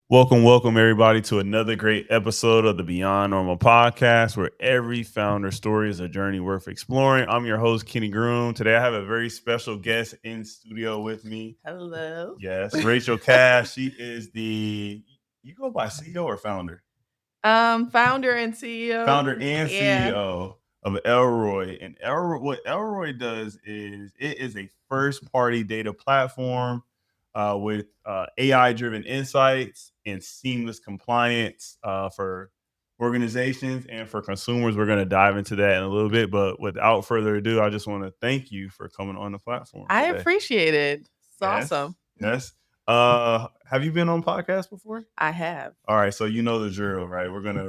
Welcome everybody to another great episode of the Beyond Normal podcast, where every founder story is a journey worth exploring. I'm your host, Kenny Groom. Today I have a very special guest in studio with me. Hello. Yes, Rachel Cash. She is you go by CEO or founder? Founder and CEO. Founder and Yeah. CEO of Elroy. And what Elroy does is it is a first party data platform with AI driven insights and seamless compliance for organizations and for consumers. We're going to dive into that in a little bit. But without further ado, I just want to thank you for coming on the platform I today. appreciate it. It's Yes. awesome. Yes. Have you been on podcasts before? I have. All right, so you know the drill, right? We're gonna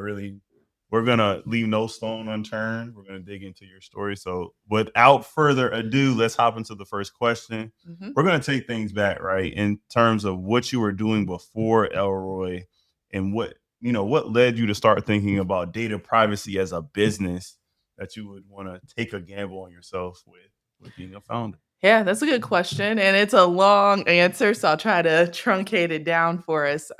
leave no stone unturned. We're gonna dig into your story. So without further ado, let's hop into the first question. Mhm. We're gonna take things back, right? In terms of what you were doing before Elroy and what led you to start thinking about data privacy as a business that you would want to take a gamble on yourself with being a founder. Yeah, that's a good question. And it's a long answer. So I'll try to truncate it down for us.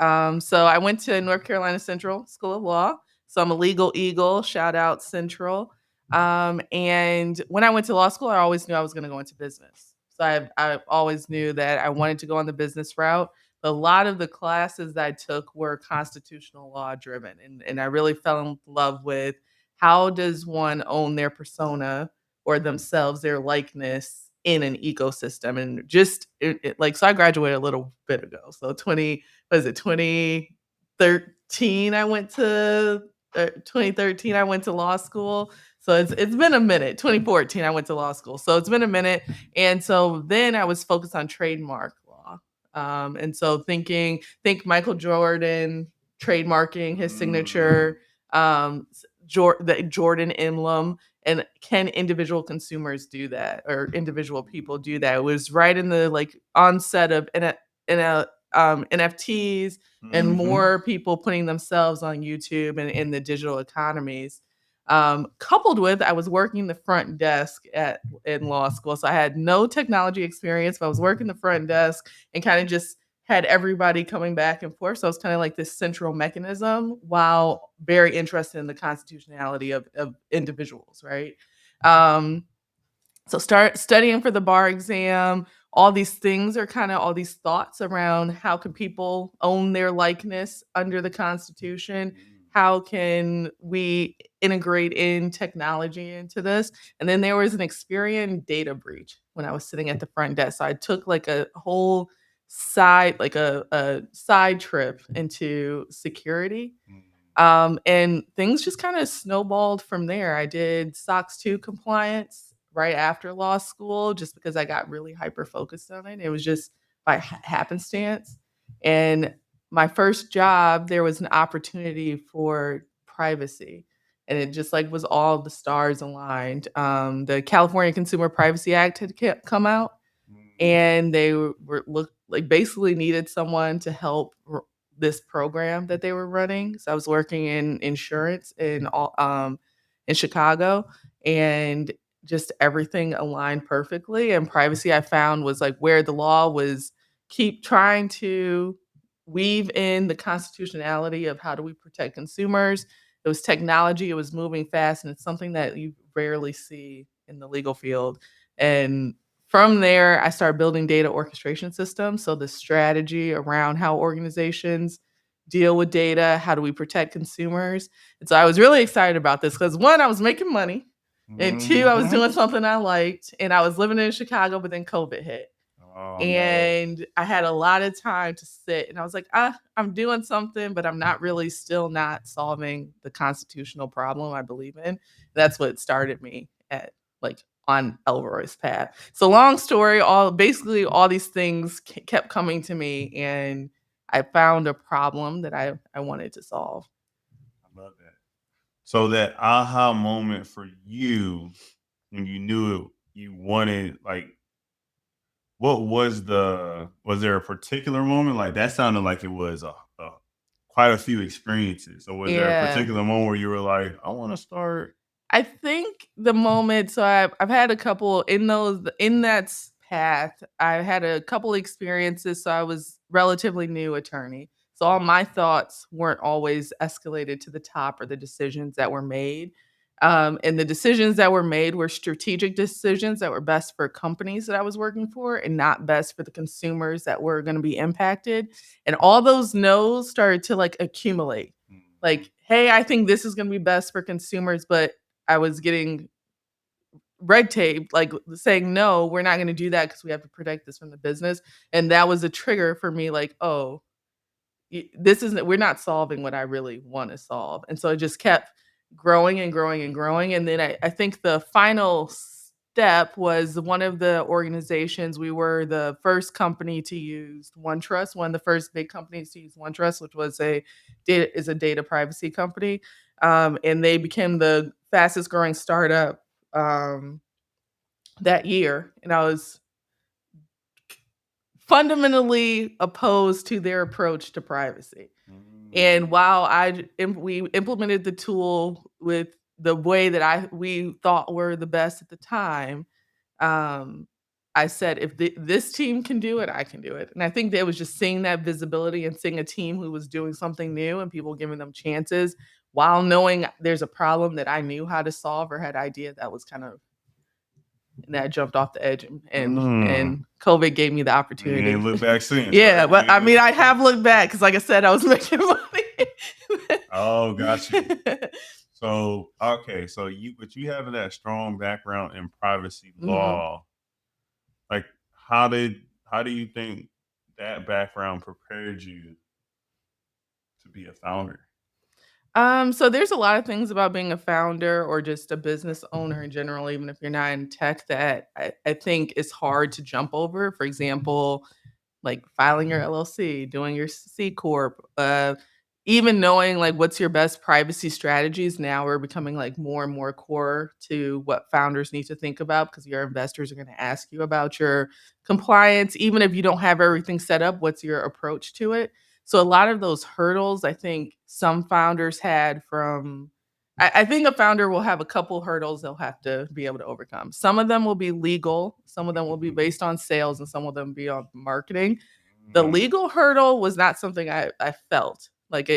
So I went to North Carolina Central School of Law. So I'm a legal eagle. Shout out Central. And when I went to law school, I always knew I was going to go into business. So I always knew that I wanted to go on the business route. But a lot of the classes that I took were constitutional law driven. And I really fell in love with how does one own their persona or themselves, their likeness in an ecosystem. And just like, so I graduated a little bit ago. So 2013, I went to 2013, I went to law school. So it's been a minute. 2014, I went to law school. So it's been a minute. And so then I was focused on trademark law. And so think Michael Jordan trademarking his signature, the Jordan emblem, and can individual consumers do that or individual people do that? It was right in the like onset of NFTs and more people putting themselves on YouTube and in the digital economies. Coupled with, I was working the front desk in law school, so I had no technology experience, but I was working the front desk and kind of just had everybody coming back and forth. So it's kind of like this central mechanism while very interested in the constitutionality of individuals, right? Um, so start studying for the bar exam. All these things are kind of all these thoughts around how can people own their likeness under the Constitution? How can we integrate in technology into this? And then there was an Experian data breach when I was sitting at the front desk. So I took like a whole a side trip into security. And things just kind of snowballed from there. I did SOX 2 compliance right after law school just because I got really hyper focused on it. It was just by happenstance. And my first job, there was an opportunity for privacy. And it just like was all the stars aligned. The California Consumer Privacy Act had come out, and they like basically needed someone to help this program that they were running. So I was working in insurance in Chicago, and just everything aligned perfectly. And privacy, I found, was like where the law was keep trying to weave in the constitutionality of how do we protect consumers. It was technology, it was moving fast, and it's something that you rarely see in the legal field. And from there, I started building data orchestration systems. So the strategy around how organizations deal with data, how do we protect consumers? And so I was really excited about this because one, I was making money, and two, I was doing something I liked, and I was living in Chicago, but then COVID hit. Oh, And I had a lot of time to sit, and I was like, I'm doing something, but I'm not really still not solving the constitutional problem I believe in. That's what started me at like on Elroy's path. So long story, all these things kept coming to me, and I found a problem that I wanted to solve. I love that. So that aha moment for you when you knew you wanted, like, what was there a particular moment? Like that sounded like it was a quite a few experiences. So was there a Yeah. particular moment where you were like, I want to start? I think the moment, so I've had a couple in that path. I had a couple experiences. So I was relatively new attorney. So all my thoughts weren't always escalated to the top or the decisions that were made. And the decisions that were made were strategic decisions that were best for companies that I was working for and not best for the consumers that were going to be impacted. And all those no's started to like accumulate. Like, hey, I think this is going to be best for consumers, but I was getting red tape, like saying, no, we're not going to do that because we have to protect this from the business. And that was a trigger for me, like, oh, this isn't, we're not solving what I really want to solve. And so it just kept growing and growing and growing. And then I think the final step was one of the organizations, we were the first company to use OneTrust, one of the first big companies to use OneTrust, which was a data privacy company. And they became the fastest growing startup that year. And I was fundamentally opposed to their approach to privacy. And while we implemented the tool with the way that we thought were the best at the time, I said, if this team can do it, I can do it. And I think that was just seeing that visibility and seeing a team who was doing something new and people giving them chances while knowing there's a problem that I knew how to solve or had idea. That was kind of, and that jumped off the edge, and COVID gave me the opportunity. You ain't look back since. Yeah, right? but I mean, I have looked back because, like I said, I was making money. Oh, got you. So okay, so you having that strong background in privacy law, like how do you think that background prepared you to be a founder? So there's a lot of things about being a founder or just a business owner in general, even if you're not in tech, that I think is hard to jump over. For example, like filing your LLC, doing your C corp, even knowing like what's your best privacy strategies now are becoming like more and more core to what founders need to think about, because your investors are going to ask you about your compliance. Even if you don't have everything set up, what's your approach to it? So a lot of those hurdles, I think some founders had from, I think a founder will have a couple hurdles they'll have to be able to overcome. Some of them will be legal, some of them will be based on sales, and some of them be on marketing. The legal hurdle was not something I felt like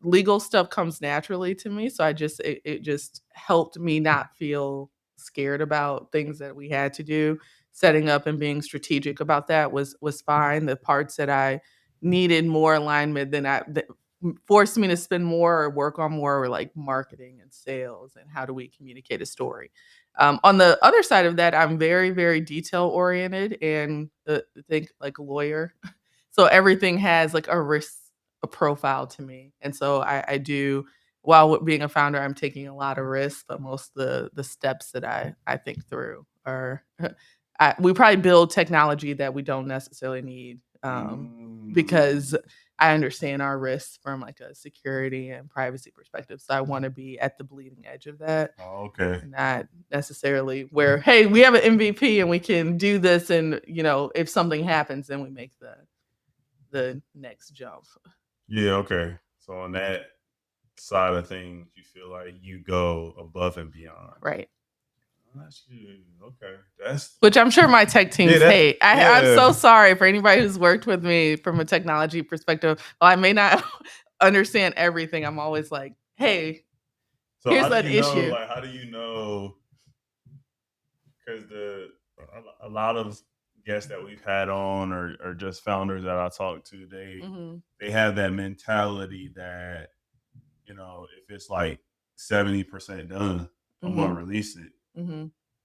legal stuff comes naturally to me. So it just helped me not feel scared about things that we had to do. Setting up and being strategic about that was fine. The parts that I needed more alignment that forced me to spend more or work on more were like marketing and sales and how do we communicate a story. On the other side of that, I'm very, very detail oriented and think like a lawyer. So everything has like a risk, a profile to me. And so I do, while being a founder, I'm taking a lot of risks, but most of the steps that I think through are, we probably build technology that we don't necessarily need because I understand our risks from like a security and privacy perspective. So I want to be at the bleeding edge of that. Oh, okay. Not necessarily where, hey, we have an MVP and we can do this, and if something happens, then we make the next jump. Yeah, okay. So on that side of things, you feel like you go above and beyond. Right. Okay. That's which I'm sure my tech teams hate. I'm so sorry for anybody who's worked with me from a technology perspective. While I may not understand everything, I'm always like, hey, so here's that issue. Like, how do you know? Because a lot of guests that we've had on or just founders that I talk to, they have that mentality that if it's like 70% done, I'm gonna release it.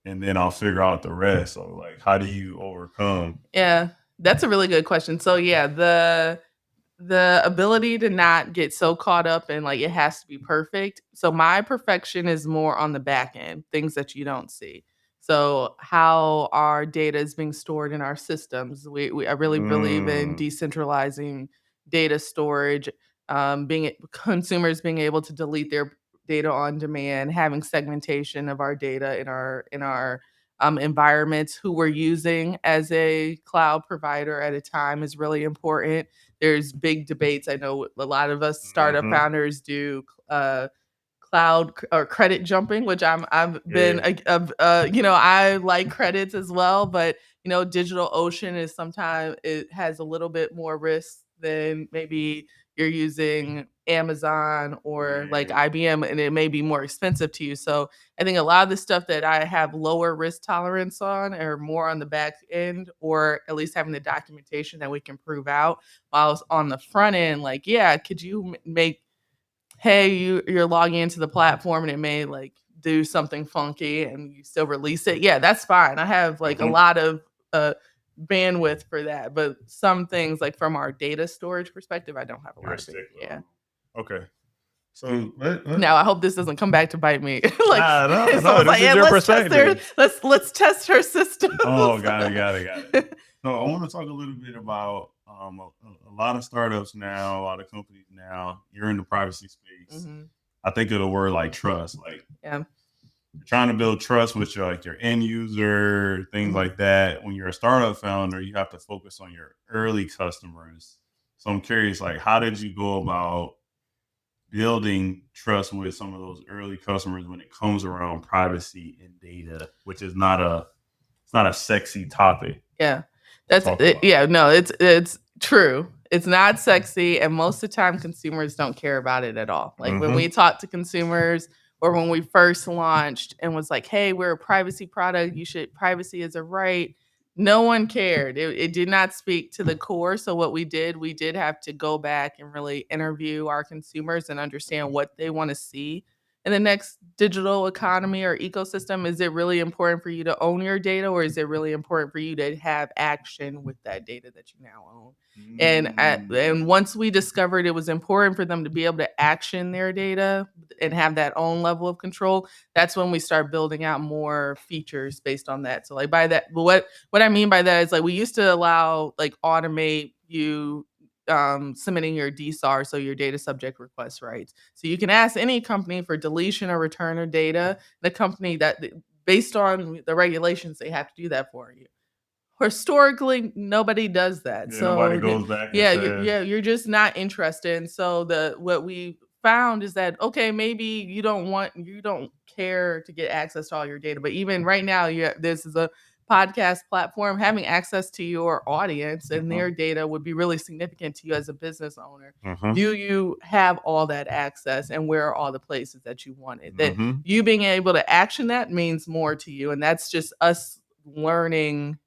And then I'll figure out the rest. So like, how do you overcome? Yeah, that's a really good question. So yeah, the ability to not get so caught up in like it has to be perfect. So my perfection is more on the back end, things that you don't see. So how our data is being stored in our systems. I really believe in decentralizing data storage, consumers being able to delete their data on demand, having segmentation of our data in our environments, who we're using as a cloud provider at a time is really important. There's big debates. I know a lot of us startup founders do cloud or credit jumping, which I've been I like credits as well, but DigitalOcean is sometimes it has a little bit more risk then maybe you're using Amazon or like IBM, and it may be more expensive to you. So I think a lot of the stuff that I have lower risk tolerance on are more on the back end, or at least having the documentation that we can prove out. While on the front end, like, yeah, could you make, hey, you're logging into the platform and it may like do something funky and you still release it. Yeah, that's fine. I have like a lot of bandwidth for that. But some things, like from our data storage perspective, I don't have a lot of it. Yeah. Okay. So Now I hope this doesn't come back to bite me. Like no, someone's this like, is yeah, your let's test her. perspective. Let's test her system. Oh, got it. So I want to talk a little bit about a lot of startups now, a lot of companies now. You're in the privacy space. Mhm. I think of the word like trust. Like Yeah. you're trying to build trust with your like your end user, things like that. When you're a startup founder, you have to focus on your early customers. So I'm curious, like, how did you go about building trust with some of those early customers when it comes around privacy and data, which is not a sexy topic? Yeah. That's it, yeah, no, it's true. It's not sexy, and most of the time consumers don't care about it at all. Like when we talk to consumers, or when we first launched and was like, "Hey, we're a privacy product. You should, privacy is a right." No one cared. It did not speak to the core. So what we did have to go back and really interview our consumers and understand what they want to see in the next digital economy or ecosystem. Is it really important for you to own your data, or is it really important for you to have action with that data that you now own? And once we discovered it was important for them to be able to action their data and have that own level of control, that's when we start building out more features based on that. So like by that, what I mean by that is like we used to allow like automate you submitting your DSAR, so your data subject request rights. So you can ask any company for deletion or return of data. The company that, based on the regulations, they have to do that for you. Historically, nobody does that. Yeah, So nobody goes back and says, you're just not interested. And so what we found is that, okay, maybe you don't care to get access to all your data, but even right now, this is a podcast platform. Having access to your audience and their data would be really significant to you as a business owner. Do you have all that access, and where are all the places that you want it? That you being able to action that means more to you, and that's just us learning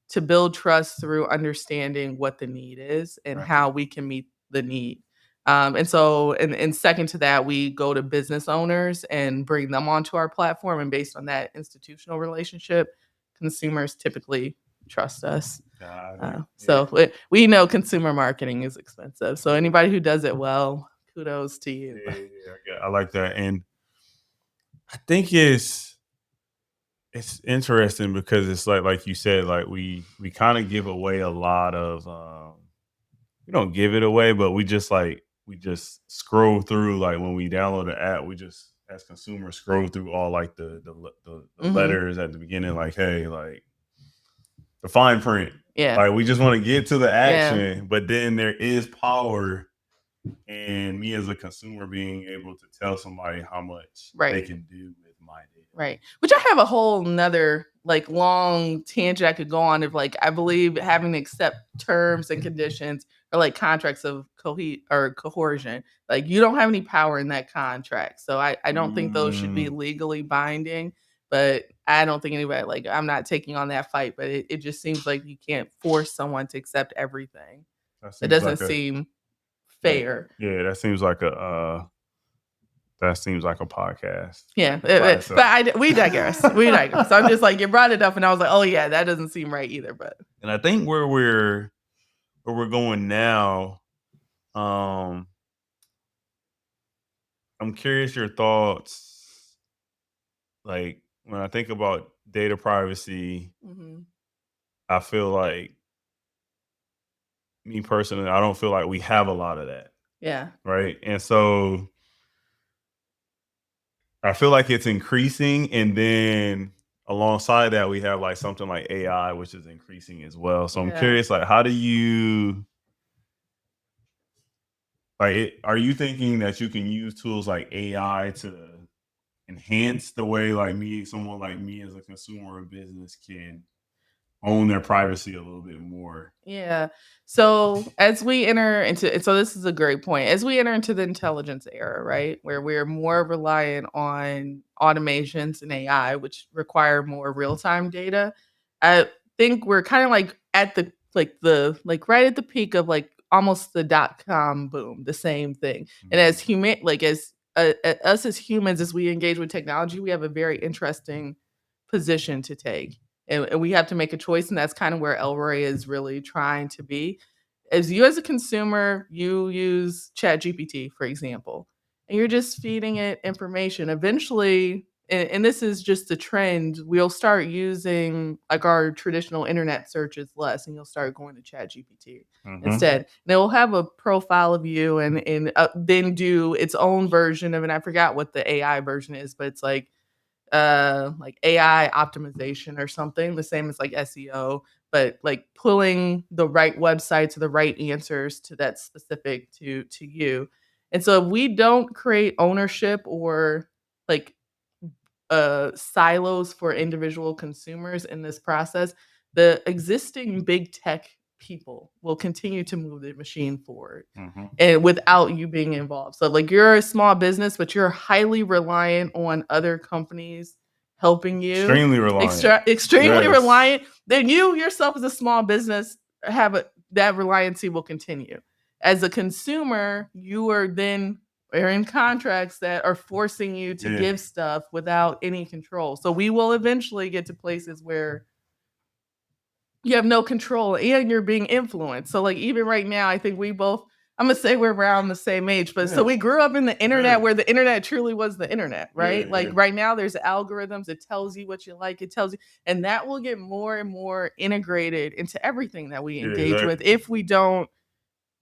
to build trust through understanding what the need is and how we can meet the need. And so, and second to that, we go to business owners and bring them onto our platform. And based on that institutional relationship, consumers typically trust us. So we know consumer marketing is expensive. So anybody who does it well, kudos to you. Yeah, I like that. And I think it's interesting because it's like you said, like we kind of give away a lot of we don't give it away, but we just scroll through, like when we download the app, we just as consumers scroll through all like the letters at the beginning, like, hey, like the fine print. Yeah. Like we just want to get to the action, but then there is power in me as a consumer being able to tell somebody how much they can do with my data. Right. Which I have a whole nother like long tangent I could go on of, like, I believe having to accept terms and conditions or like contracts of coercion. Like you don't have any power in that contract. So I don't think those should be legally binding. But I don't think anybody, like, I'm not taking on that fight, but it just seems like you can't force someone to accept everything. It doesn't seem fair. Yeah, that seems like a podcast. Yeah, but we digress. We digress. So I'm just like, you brought it up, and I was like, oh yeah, that doesn't seem right either. But and I think where we're going now, I'm curious your thoughts. Like when I think about data privacy, I feel like, me personally, I don't feel like we have a lot of that. Yeah. Right. And so I feel like it's increasing. And then alongside that, we have like something like AI, which is increasing as well. So I'm curious, like, how do you, like, are you thinking that you can use tools like AI to enhance the way like someone like me as a consumer or business can own their privacy a little bit more. Yeah. So as we enter into, so this is a great point. As we enter into the intelligence era, right, where we're more reliant on automations and AI, which require more real time data, I think we're kind of like at the right at the peak of like almost the .com boom, the same thing. And as human, like as us as humans, as we engage with technology, we have a very interesting position to take, and we have to make a choice, and that's kind of where Elroy is really trying to be. As you as a consumer, you use ChatGPT, for example, and you're just feeding it information. Eventually, and this is just the trend, we'll start using like our traditional internet searches less, and you'll start going to ChatGPT instead. And it will have a profile of you, and then do its own version of it. I forgot what the AI version is, but it's like AI optimization or something, the same as like SEO, but like pulling the right websites or the right answers to that specific to you. And so if we don't create ownership or like silos for individual consumers in this process, the existing big tech people will continue to move the machine forward, and without you being involved. So like you're a small business, but you're highly reliant on other companies helping you. Extremely reliant. Extremely Yes. reliant. Then you yourself as a small business that reliancy will continue. As a consumer, you are in contracts that are forcing you to give stuff without any control. So we will eventually get to places where you have no control and you're being influenced. So like even right now, I think we both, I'm gonna say we're around the same age, but so we grew up in the internet where the internet truly was the internet, right? Like right now there's algorithms, it tells you what you like, it tells you, and that will get more and more integrated into everything that we engage with if we don't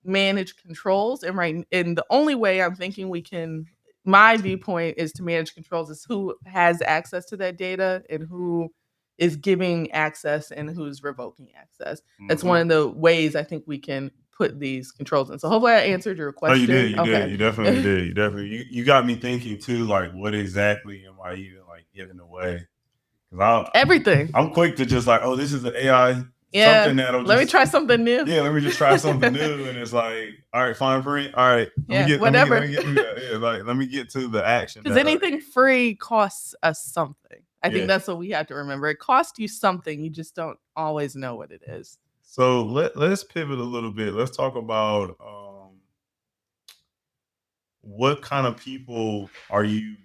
manage controls. And the only way I'm thinking we can, my viewpoint is to manage controls is who has access to that data and who is giving access and who's revoking access. That's one of the ways I think we can put these controls in. So hopefully I answered your question. Oh, you did. You definitely did. You definitely you got me thinking too, like what exactly am I even like giving away? Because everything. I'm quick to just like, oh, this is an AI. Yeah. Something that'll let me try something new. Yeah, let me just try something new. And it's like, all right, fine print. All right. Whatever. Let me get to the action. Because anything free costs us something. I think that's what we have to remember. It costs you something. You just don't always know what it is. So let's pivot a little bit. Let's talk about what kind of people are you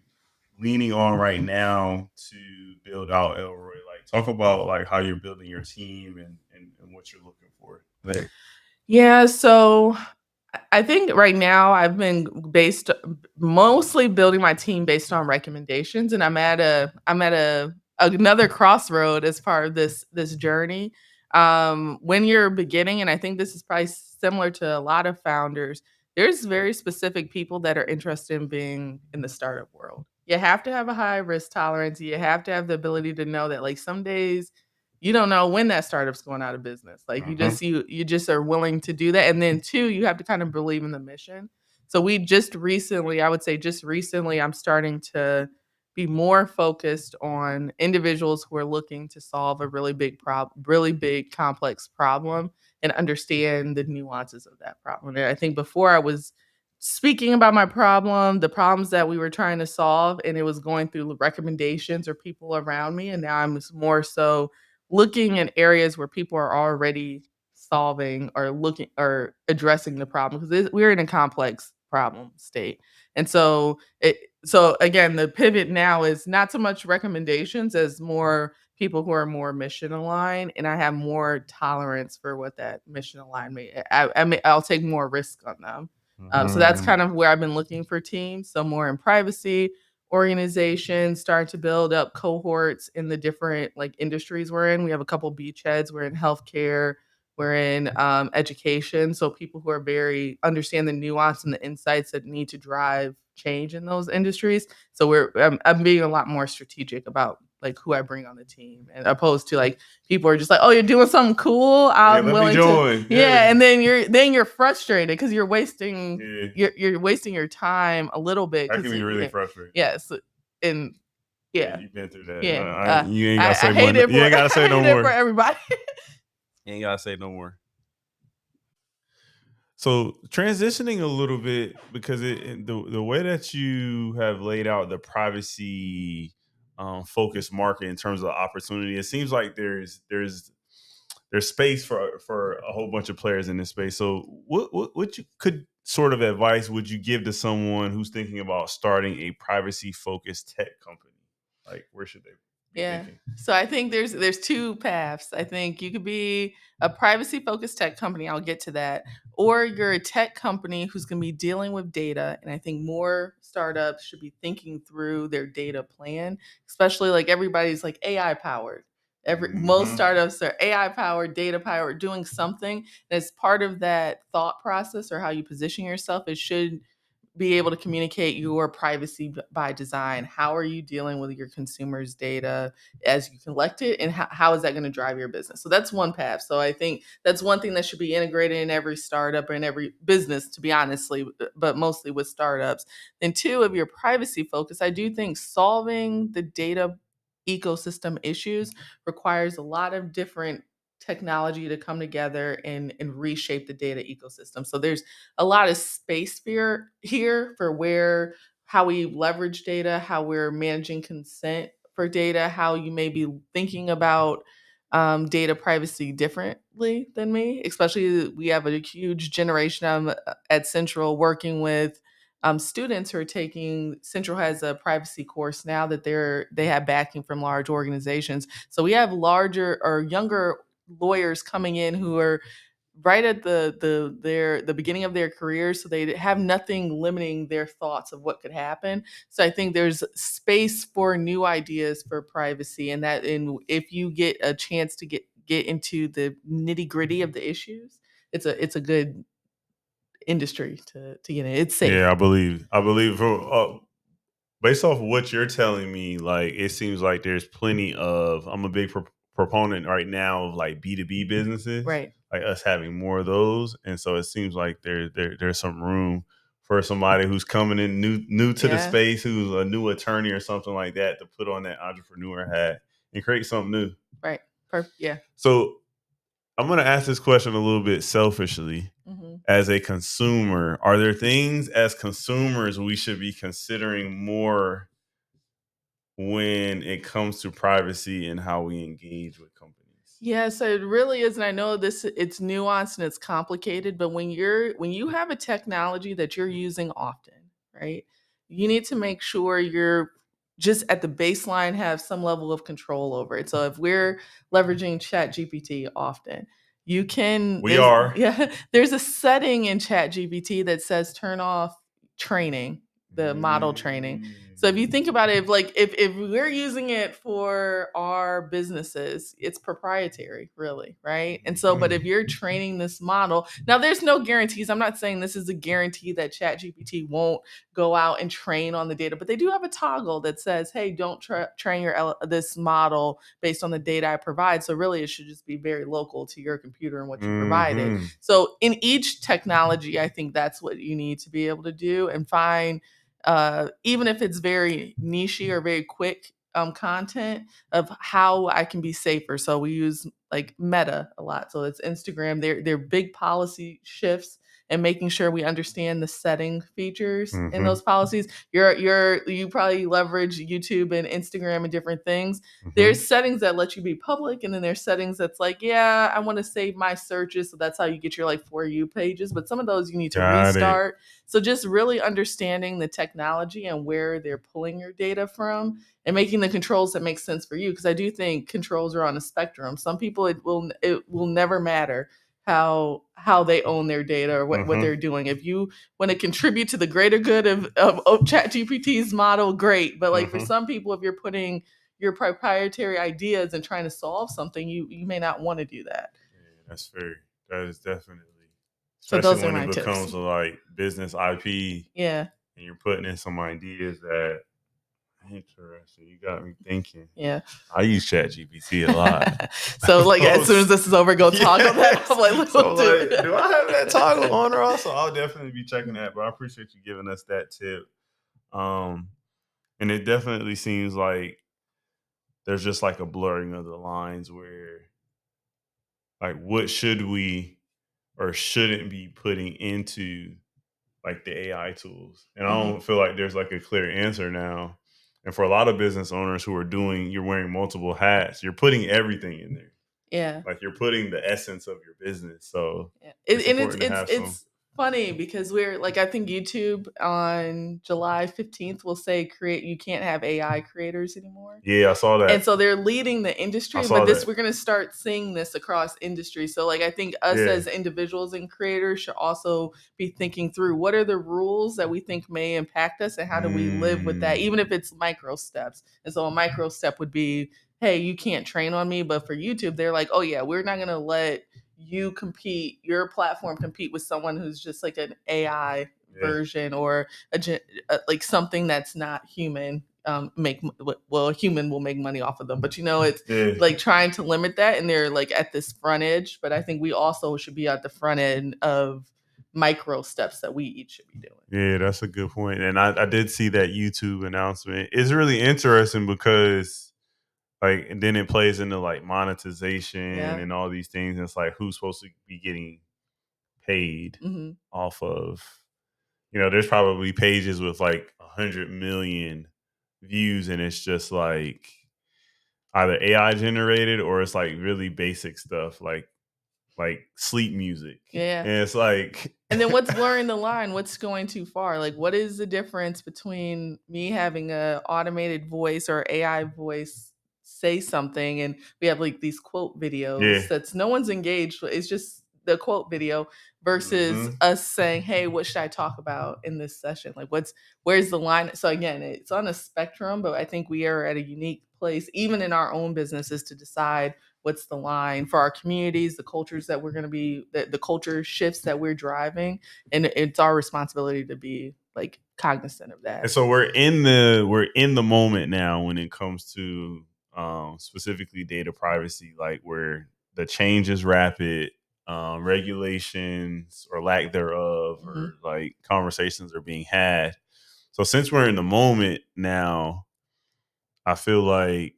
leaning on right now to build out Elroy? Like talk about like how you're building your team and what you're looking for there. Yeah, so I think right now I've been mostly building my team based on recommendations, and I'm at another crossroad as part of this journey. When you're beginning, and I think this is probably similar to a lot of founders, there's very specific people that are interested in being in the startup world. You have to have a high risk tolerance. You have to have the ability to know that like some days you don't know when that startup's going out of business. Like you just are willing to do that. And then two, you have to kind of believe in the mission. So we just recently, I would say just recently, I'm starting to be more focused on individuals who are looking to solve a really big really big complex problem and understand the nuances of that problem. And I think before I was speaking about my problem, the problems that we were trying to solve, and it was going through recommendations or people around me. And now I'm more so looking at areas where people are already solving or looking or addressing the problem, because we're in a complex problem state. And so again, the pivot now is not so much recommendations as more people who are more mission aligned, and I have more tolerance for what that mission alignment. I'll take more risk on them. So that's kind of where I've been looking for teams. So more in privacy, organizations, start to build up cohorts in the different like industries we're in. We have a couple beachheads. We're in healthcare, we're in education. So people who are very understand the nuance and the insights that need to drive change in those industries. So I'm being a lot more strategic about like who I bring on the team, and opposed to like people are just like, oh, you're doing something cool, I'm willing to and then you're frustrated because you're wasting you're wasting your time a little bit. That can be really frustrating. Yes. And Yeah. You've been through that. Yeah. You ain't gotta say I more. hate it You for ain't gotta say I no hate it for more. everybody. You ain't gotta say no more. So transitioning a little bit, because the way that you have laid out the privacy focused market in terms of opportunity, it seems like there's space for a whole bunch of players in this space. So what you could sort of advice would you give to someone who's thinking about starting a privacy focused tech company? Like, where should they be thinking? So I think there's two paths. I think you could be a privacy focused tech company. I'll get to that. Or you're a tech company who's going to be dealing with data. And I think more startups should be thinking through their data plan, especially like everybody's like AI powered. Most startups are AI powered, data powered, doing something. And as part of that thought process or how you position yourself, it should be able to communicate your privacy by design. How are you dealing with your consumers' data as you collect it, and how is that going to drive your business? So that's one path. So I think that's one thing that should be integrated in every startup or in every business, to be honestly, but mostly with startups. Then two, of your privacy focus, I do think solving the data ecosystem issues requires a lot of different technology to come together and reshape the data ecosystem. So there's a lot of space here for where how we leverage data, how we're managing consent for data, how you may be thinking about data privacy differently than me. Especially, we have a huge generation at Central working with students who are taking. Central has a privacy course now that they have backing from large organizations. So we have larger or younger lawyers coming in who are right at the beginning of their career, so they have nothing limiting their thoughts of what could happen. So I think there's space for new ideas for privacy, and if you get a chance to get into the nitty gritty of the issues, it's a good industry to get in. It's safe. Yeah, I believe based off of what you're telling me, like it seems like there's plenty of. I'm a big proponent right now of like B2B businesses, Right. like us having more of those, and so it seems like there's some room for somebody who's coming in new to the space, who's a new attorney or something like that, to put on that entrepreneur hat and create something new. Right. Perfect. Yeah. So I'm going to ask this question a little bit selfishly. Mm-hmm. As a consumer, are there things as consumers we should be considering more when it comes to privacy and how we engage with companies? Yeah, so it really is, and I know it's nuanced and it's complicated, but when you have a technology that you're using often, right? You need to make sure you're just at the baseline have some level of control over it. So if we're leveraging Chat GPT often, there's a setting in Chat GPT that says turn off training, the model training. So if you think about it, if we're using it for our businesses, it's proprietary, really, right? And so, but if you're training this model, now there's no guarantees. I'm not saying this is a guarantee that ChatGPT won't go out and train on the data, but they do have a toggle that says, "Hey, don't train this model based on the data I provide." So really, it should just be very local to your computer and what you provided. So in each technology, I think that's what you need to be able to do and find. Even if it's very nichey or very quick content, of how I can be safer. So we use like Meta a lot. So it's Instagram. They're big policy shifts and making sure we understand the setting features in those policies. You probably leverage YouTube and Instagram and different things. There's settings that let you be public, and then there's settings that's like, yeah, I want to save my searches. So that's how you get your like For You pages. But some of those you need to restart. So just really understanding the technology and where they're pulling your data from and making the controls that make sense for you. Because I do think controls are on a spectrum. Some people it will never matter how they own their data or what they're doing. If you want to contribute to the greater good of ChatGPT's model, great. But like for some people, if you're putting your proprietary ideas and trying to solve something, you may not want to do that. Yeah, that's fair. That is definitely. Especially those when it becomes tips. Like business IP. Yeah. And you're putting in some ideas that interesting. You got me thinking. Yeah. I use ChatGPT a lot. So like as soon as this is over, go toggle that. I'm like, do I have that toggle on or also? I'll definitely be checking that, but I appreciate you giving us that tip. And it definitely seems like there's just like a blurring of the lines where like what should we or shouldn't be putting into like the AI tools. And I Mm-hmm. don't feel like there's like a clear answer now. And for a lot of business owners who are you're wearing multiple hats, you're putting everything in there. Yeah. Like you're putting the essence of your business. So Yeah. it's And important to have some. it's funny because we're like, I think YouTube on July 15th will say create you can't have AI creators anymore. Yeah, I saw And that. so they're leading the I industry, but saw this that. we're going to start seeing this across industry. So like I think us Yeah. as individuals and creators should also be thinking through what are the rules that we think may impact us and how do we live with that, even if it's micro steps. And so a micro step would be, hey, you can't train on me, but for YouTube they're like, oh yeah, we're not going to let you compete, your platform compete with someone who's just like an AI Yeah. version or like something that's not human. Make well, a human will make money off of them, but it's Yeah. like trying to limit that, and they're like at this front edge. But I think we also should be at the front end of micro steps that we each should be doing. Yeah, that's a good point. And I did see that YouTube announcement. It's really interesting because like and then it plays into like monetization Yeah. and all these things. And it's like who's supposed to be getting paid Mm-hmm. off of there's probably pages with like 100 million views and it's just like either AI generated or it's like really basic stuff like sleep music. Yeah. And it's like And then what's blurring the line? What's going too far? Like, what is the difference between me having a automated voice or AI voice say something, and we have like these quote yeah. videos that's no one's engaged with. It's just the quote video versus Hmm. us saying, "Hey, what should I talk about in this session? Like, where's the line?" So again, it's on a spectrum, but I think we are at a unique place, even in our own businesses, to decide what's the line for our communities, the cultures that we're going to be, the culture shifts that we're driving, and it's our responsibility to be like cognizant of And that. so we're in the moment now when it comes to specifically data privacy, like where the change is rapid, regulations or lack thereof, Mm-hmm. or like conversations are being had. So since we're in the moment now, I feel like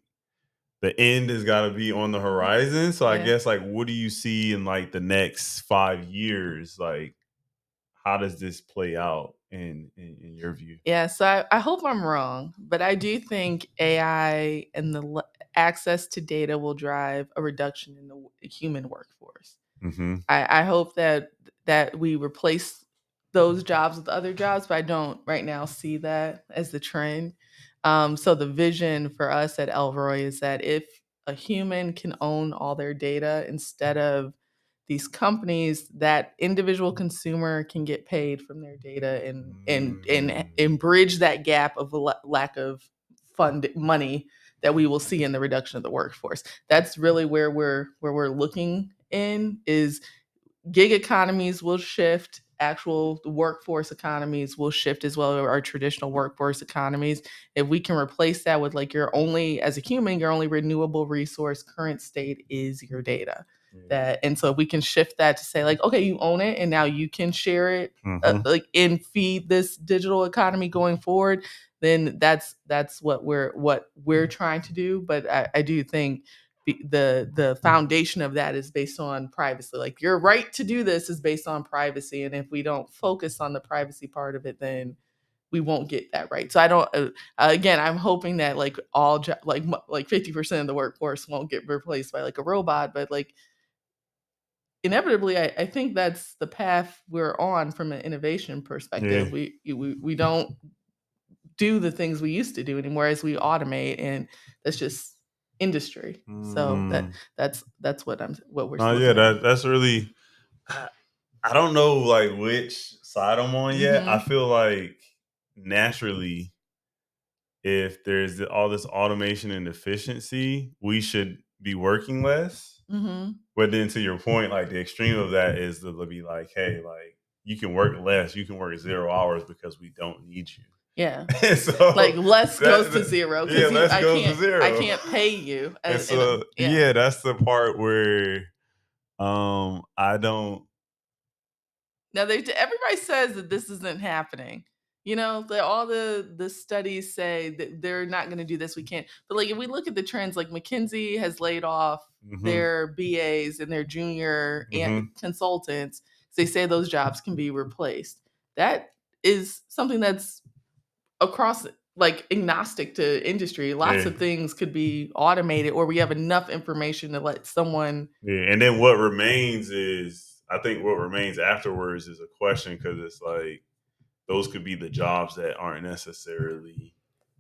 the end has got to be on the horizon. So I Yeah. guess like, what do you see in like the next 5 years? Like, how does this play out in your view? Yeah, so I hope I'm wrong, but I do think AI and the access to data will drive a reduction in the human workforce. Mm-hmm. I hope that we replace those jobs with other jobs, but I don't right now see that as the trend. So the vision for us at Elroy is that if a human can own all their data instead of these companies, that individual consumer can get paid from their data and bridge that gap of lack of fund money that we will see in the reduction of the workforce. That's really where we're looking in is gig economies will shift, actual workforce economies will shift as well, our traditional workforce economies. If we can replace that with like your only, as a human, your only renewable resource current state is your data. That, and so if we can shift that to say like, okay, you own it and now you can share it, Mm-hmm. like and feed this digital economy going forward, then that's what we're trying to do. But I do think the foundation of that is based on privacy. Like your right to do this is based on privacy, and if we don't focus on the privacy part of it, then we won't get that right. So I don't. Again, I'm hoping that like like 50% of the workforce won't get replaced by like a robot, but like inevitably, I think that's the path we're on from an innovation Yeah. perspective. We don't do the things we used to do anymore as we automate, and that's just industry. So Mm. that's what we're Oh yeah, looking at. that's really. I, I don't know like which side I'm on yet. I Mm-hmm. feel like naturally, if there's all this automation and efficiency, we should be working less. Mm-hmm. But then to your point, like the extreme of that is to be like, hey, like you can work less, you can work 0 hours because we don't need you. Yeah. And Like so less goes to that zero yeah, because you let's go to I zero. can't pay you. And And so yeah. yeah, that's the part where I don't Now everybody says that this isn't happening. All the studies say that they're not going to do this. We can't. But like if we look at the trends, like McKinsey has laid off Hmm. their BAs and their junior Hmm. consultants. They say those jobs can be replaced. That is something that's across, like, agnostic to industry. Lots Yeah. of things could be automated, or we have enough information to let someone. Yeah. And then what remains is, I think what remains afterwards is a question, because it's like those could be the jobs that aren't necessarily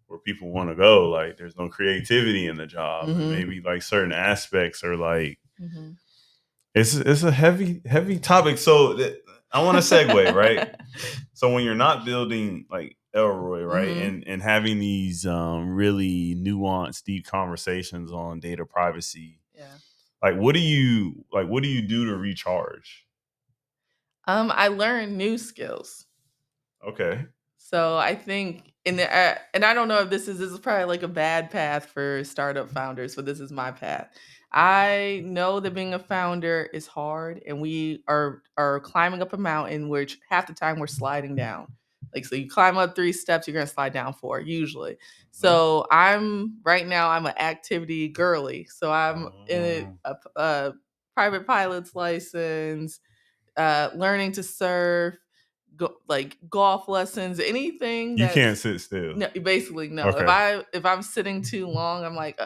where people want to go. Like there's no creativity in the job, and Mhm. maybe like certain aspects are like Mhm. it's a heavy topic. So I want to segue, right? So when you're not building like Elroy, right, Mhm. and having these really nuanced, deep conversations on data privacy, Yeah. what do you do to recharge? I learned new skills. Okay. So I think, and I don't know if this is probably like a bad path for startup founders, but this is my path. I know that being a founder is hard, and we are climbing up a mountain, which half the time we're sliding down. Like, so you climb up 3 steps, you're gonna slide down 4 usually. Mhm. So I'm an activity girly. So I'm in Oh. a private pilot's license, learning to surf, like golf lessons, anything You can't that's, sit still. no, basically no. Okay. If I'm sitting too long, I'm like,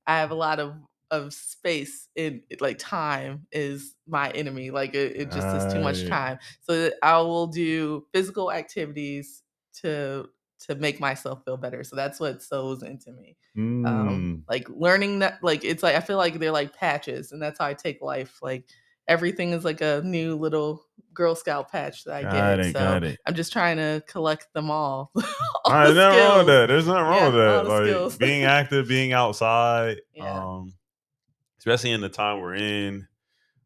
I have a lot of space in, like, time is my enemy. Like it just is too Got much it. time. So that I will do physical activities to to make myself feel better. So that's what sews into me. Mm. Like learning that, like it's like I feel like they're like patches, and that's how I take life. Like everything is like a new little Girl Scout patch that I Got get. it. So Got it. I'm just trying to collect them all. All All right, the there's nothing wrong with skills. that. There's nothing wrong Yeah, with all that. the Like skills. being active, being outside, Yeah. especially in the time we're in,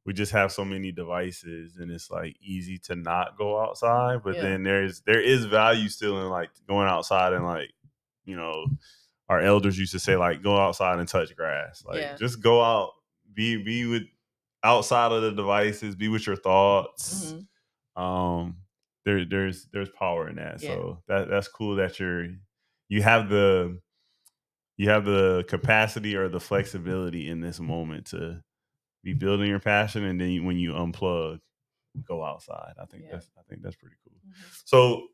we just have so many devices, and it's like easy to not go outside. But Yeah. then there is value still in like going outside, and like, you know, our elders used to say like go outside and touch grass. Like Yeah. just go out, be with outside of the devices, be with your thoughts. Mhm. Um, there's power in that. Yeah. So that's cool that you have the you have the capacity or the flexibility in this moment to be building your passion, and then when you unplug, go outside. Yeah. I think that's pretty cool. Mhm. So,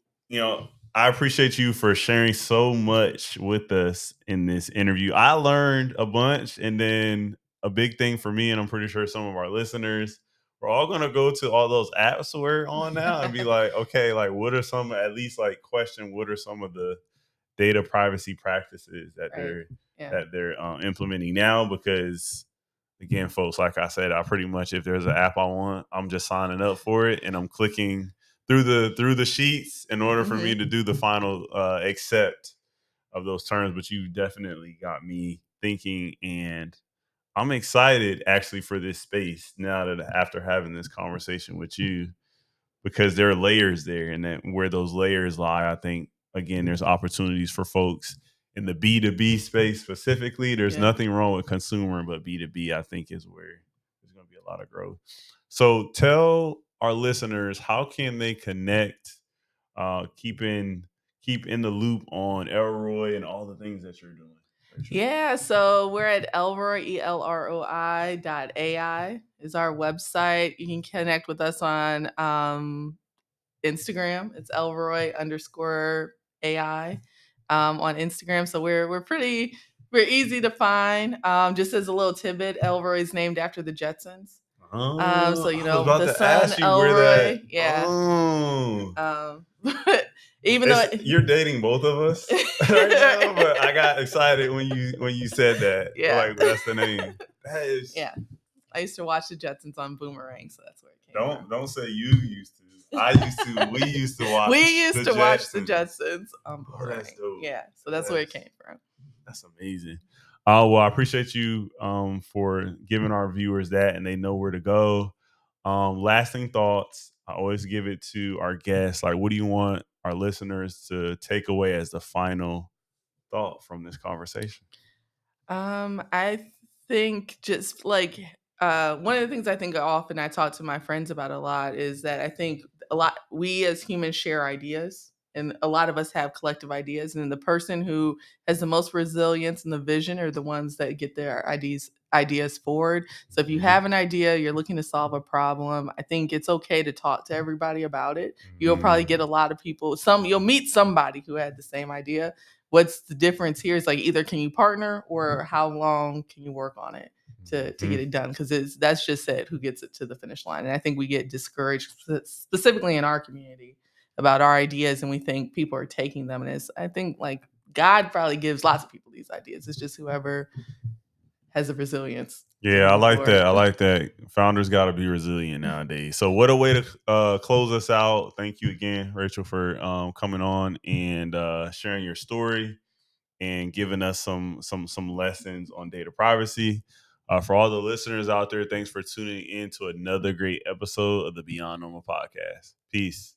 I appreciate you for sharing so much with us in this interview. I learned a bunch, and then a big thing for me, and I'm pretty sure some of our listeners, we're all gonna go to all those apps we're on now and be like, okay, like what are some, at least like question, what are some of the data privacy practices that Right. they're Yeah. implementing now? Because again, folks, like I said, I pretty much, if there's an app I want, I'm just signing up for it, and I'm clicking through the sheets in order for me Mhm. to do the final accept of those terms. But you definitely got me thinking, and I'm excited actually for this space now that after having this conversation with you, because there are layers there, and that where those layers lie, I think again there's opportunities for folks in the B2B space specifically. There's Yeah. nothing wrong with consumer, but B2B I think is where there's going to be a lot of growth. So tell our listeners, how can they connect, keep in the loop on Elroy and all the things that you're doing. Yeah, so we're at Elroy, ELROI.ai is our website. You can connect with us on Instagram. It's Elroy underscore AI on Instagram. So we're easy to find. Just as a little tidbit, Elroy is named after the Jetsons. So I was about the to son ask you where that. Elroy, yeah. Oh, But even though you're dating both of us right now, but I got excited when you said that. yeah. Like that's the name. That is. Yeah. I used to watch the Jetsons on Boomerang, so that's where it came from. Don't say you used to. I used to. We used to watch We used the to watch the Jetsons. Jetsons on Oh, that's Boomerang. dope. Yeah, so that's where it came from. That's amazing. Well, I appreciate you for giving our viewers that, and they know where to go. Lasting thoughts. I always give it to our guests. Like, what do you want our listeners to take away as the final thought from this conversation? I think just like one of the things I think often I talk to my friends about a lot is that I think a lot we as humans share ideas. And a lot of us have collective ideas, and the person who has the most resilience and the vision are the ones that get their ideas forward. So if you have an idea, you're looking to solve a problem, I think it's okay to talk to everybody about it. You'll probably get a lot of people, you'll meet somebody who had the same idea. What's the difference here is like either can you partner or how long can you work on it to get it done, because that's just it, who gets it to the finish line. And I think we get discouraged specifically in our community about our ideas, and we think people are taking them. And I think like God probably gives lots of people these ideas. It's just whoever has the resilience to Yeah, I move like forward. that. I like that. Founders got to be resilient nowadays. So, what a way to close us out. Thank you again, Rachel, for coming on and sharing your story and giving us some lessons on data privacy. For all the listeners out there, thanks for tuning in to another great episode of the Beyond Normal podcast. Peace.